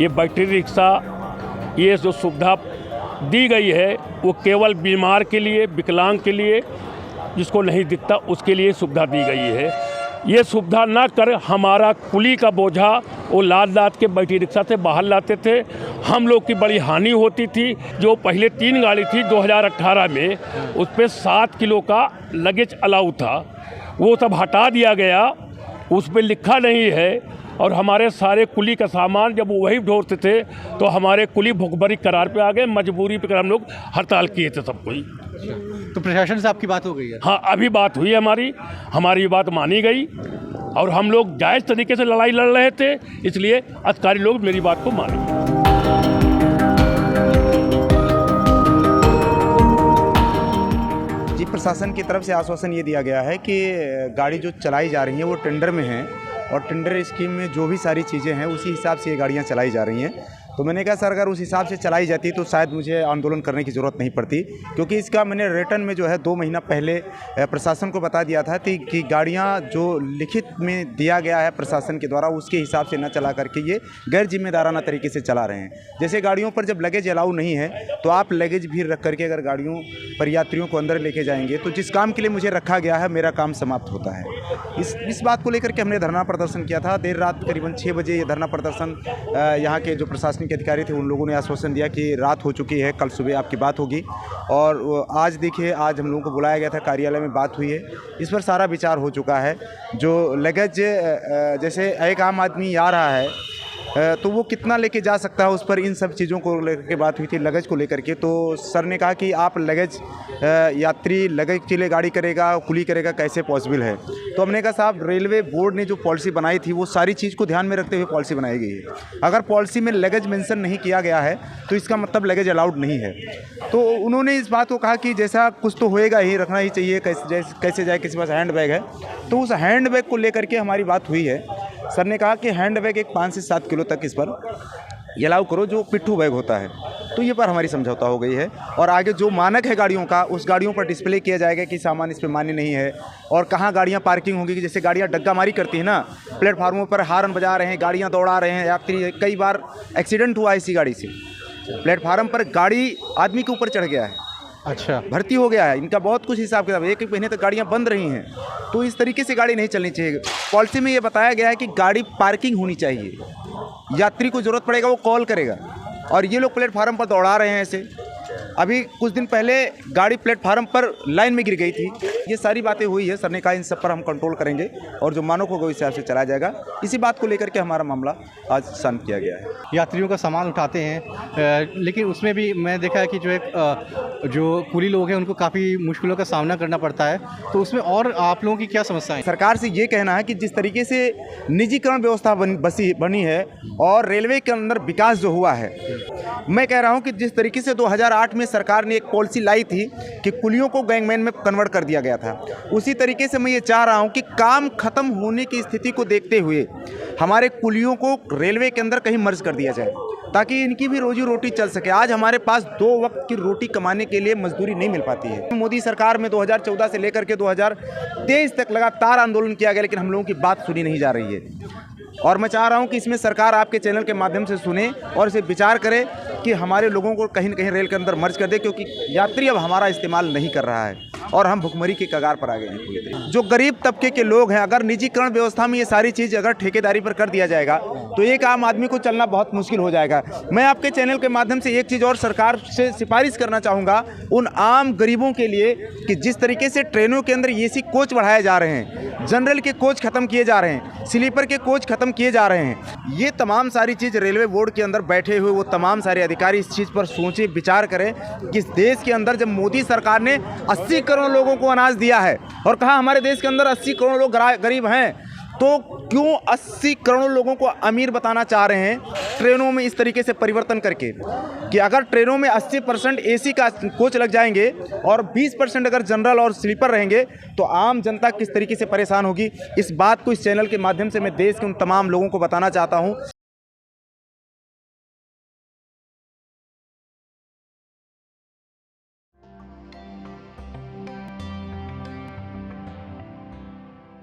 ये battery rickshaw, ये जो सुविधा दी गई है वो केवल बीमार के लिए, विकलांग के लिए, जिसको नहीं दिखता उसके लिए सुविधा दी गई है। ये सुविधा ना कर हमारा कुली का बोझा वो लाद के बैटरी रिक्शा से बाहर लाते थे। हम लोग की बड़ी हानि होती थी। जो पहले 3 गाड़ी थी 2018 में, उस पर 7 किलो का लगेज अलाउ था, वो सब हटा दिया गया। उस पर लिखा नहीं है और हमारे सारे कुली का सामान जब वही ढोते थे तो हमारे कुली भुखमरी करार पे आ गए। मजबूरी पे हम लोग हड़ताल किए थे सब कोई। तो प्रशासन से आपकी बात हो गई है? हाँ, अभी बात हुई है हमारी बात मानी गई और हम लोग जायज़ तरीके से लड़ाई लड़ रहे थे, इसलिए अधिकारी लोग मेरी बात को माने। जी, प्रशासन की तरफ से आश्वासन ये दिया गया है कि गाड़ी जो चलाई जा रही है वो टेंडर में है और टेंडर स्कीम में जो भी सारी चीज़ें हैं उसी हिसाब से ये गाड़ियाँ चलाई जा रही हैं। तो मैंने कहा सर अगर उस हिसाब से चलाई जाती तो शायद मुझे आंदोलन करने की ज़रूरत नहीं पड़ती, क्योंकि इसका मैंने रिटर्न में जो है 2 महीना पहले प्रशासन को बता दिया था कि गाड़ियां जो लिखित में दिया गया है प्रशासन के द्वारा उसके हिसाब से न चला करके ये गैर जिम्मेदाराना तरीके से चला रहे हैं। जैसे गाड़ियों पर जब लगेज अलाउ नहीं है तो आप लगेज भी रख करके अगर गाड़ियों पर यात्रियों को अंदर लेके जाएंगे तो जिस काम के लिए मुझे रखा गया है मेरा काम समाप्त होता है। इस बात को लेकर के हमने धरना प्रदर्शन किया था। देर रात करीबन 6 बजे ये धरना प्रदर्शन यहाँ के जो प्रशासनिक अधिकारी थे उन लोगों ने आश्वासन दिया कि रात हो चुकी है, कल सुबह आपकी बात होगी। और आज देखिए, आज हम लोगों को बुलाया गया था, कार्यालय में बात हुई है, इस पर सारा विचार हो चुका है। जो लगेज जैसे एक आम आदमी आ रहा है तो वो कितना लेके जा सकता है, उस पर इन सब चीज़ों को लेकर के बात हुई थी, लगेज को लेकर के। तो सर ने कहा कि आप लगेज यात्री लगेज के लिए गाड़ी करेगा, कुली करेगा, कैसे पॉसिबल है। तो हमने कहा साहब रेलवे बोर्ड ने जो पॉलिसी बनाई थी वो सारी चीज़ को ध्यान में रखते हुए पॉलिसी बनाई गई है। अगर पॉलिसी में लगेज मेंशन नहीं किया गया है तो इसका मतलब लगेज अलाउड नहीं है। तो उन्होंने इस बात को कहा कि जैसा कुछ तो होएगा ही, रखना ही चाहिए, कैसे जाए, किसी पास हैंड बैग है तो उस हैंड बैग को लेकर के हमारी बात हुई है। सर ने कहा कि हैंड बैग एक 5 से 7 किलो तक इस पर अलाउ करो, जो पिट्ठू बैग होता है। तो ये पर हमारी समझौता हो गई है और आगे जो मानक है गाड़ियों का, उस गाड़ियों पर डिस्प्ले किया जाएगा कि सामान इस पे मान्य नहीं है और कहाँ गाड़ियाँ पार्किंग होंगी। कि जैसे गाड़ियाँ डग्गामारी करती हैं ना, प्लेटफार्मों पर हार्न बजा रहे हैं, गाड़ियाँ दौड़ा रहे हैं यात्री। कई बार एक्सीडेंट हुआ इसी गाड़ी से, प्लेटफार्म पर गाड़ी आदमी के ऊपर चढ़ गया है, अच्छा, भर्ती हो गया है। इनका बहुत कुछ हिसाब किताब, एक महीने तक गाड़ियाँ बंद रही हैं। तो इस तरीके से गाड़ी नहीं चलनी चाहिए। पॉलिसी में ये बताया गया है कि गाड़ी पार्किंग होनी चाहिए, यात्री को ज़रूरत पड़ेगा वो कॉल करेगा। और ये लोग प्लेटफार्म पर दौड़ा रहे हैं ऐसे। अभी कुछ दिन पहले गाड़ी प्लेटफार्म पर लाइन में गिर गई थी। ये सारी बातें हुई है। सर ने कहा इन सब पर हम कंट्रोल करेंगे और जो मानक होगा उस हिसाब से चलाया जाएगा। इसी बात को लेकर के हमारा मामला आज शांत किया गया है। यात्रियों का सामान उठाते हैं, लेकिन उसमें भी मैं देखा है कि जो कुली लोग हैं उनको काफ़ी मुश्किलों का सामना करना पड़ता है। तो उसमें और आप लोगों की क्या समस्या है? सरकार से ये कहना है कि जिस तरीके से निजीकरण व्यवस्था बनी है और रेलवे के अंदर विकास जो हुआ है, मैं कह रहा हूँ कि जिस तरीके से 2008 में सरकार ने एक पॉलिसी लाई थी कि कुलियों को गैंगमैन में कन्वर्ट कर दिया गया था, उसी तरीके से मैं ये चाह रहा हूँ कि काम खत्म होने की स्थिति को देखते हुए हमारे कुलियों को रेलवे के अंदर कहीं मर्ज कर दिया जाए ताकि इनकी भी रोजी रोटी चल सके। आज हमारे पास 2 वक्त की रोटी कमाने के लिए मजदूरी नहीं मिल पाती है। मोदी सरकार में 2014 से लेकर के 2023 तक लगातार आंदोलन किया गया, लेकिन हम लोगों की बात सुनी नहीं जा रही है। और मैं चाह रहा हूं कि इसमें सरकार आपके चैनल के माध्यम से सुने और इसे विचार करे कि हमारे लोगों को कहीं न कहीं रेल के अंदर मर्ज कर दे, क्योंकि यात्री अब हमारा इस्तेमाल नहीं कर रहा है और हम भुखमरी के कगार पर आ गए हैं पूरी तरह। जो गरीब तबके के लोग हैं, अगर निजीकरण व्यवस्था में ये सारी चीज़ अगर ठेकेदारी पर कर दिया जाएगा तो एक आम आदमी को चलना बहुत मुश्किल हो जाएगा। मैं आपके चैनल के माध्यम से एक चीज़ और सरकार से सिफारिश करना चाहूँगा उन आम गरीबों के लिए कि जिस तरीके से ट्रेनों के अंदर एसी कोच बढ़ाए जा रहे हैं, जनरल के कोच खत्म किए जा रहे हैं, स्लीपर के कोच खत्म किए जा रहे हैं, ये तमाम सारी चीज़ रेलवे बोर्ड के अंदर बैठे हुए वो तमाम सारे अधिकारी इस चीज़ पर सोचें, विचार करें कि इस देश के अंदर जब मोदी सरकार ने 80 करोड़ लोगों को अनाज दिया है और कहा हमारे देश के अंदर 80 करोड़ लोग गरीब हैं, तो क्यों 80 करोड़ लोगों को अमीर बताना चाह रहे हैं ट्रेनों में इस तरीके से परिवर्तन करके कि अगर ट्रेनों में 80% एसी का कोच लग जाएंगे और 20% अगर जनरल और स्लीपर रहेंगे तो आम जनता किस तरीके से परेशान होगी। इस बात को इस चैनल के माध्यम से मैं देश के उन तमाम लोगों को बताना चाहता हूं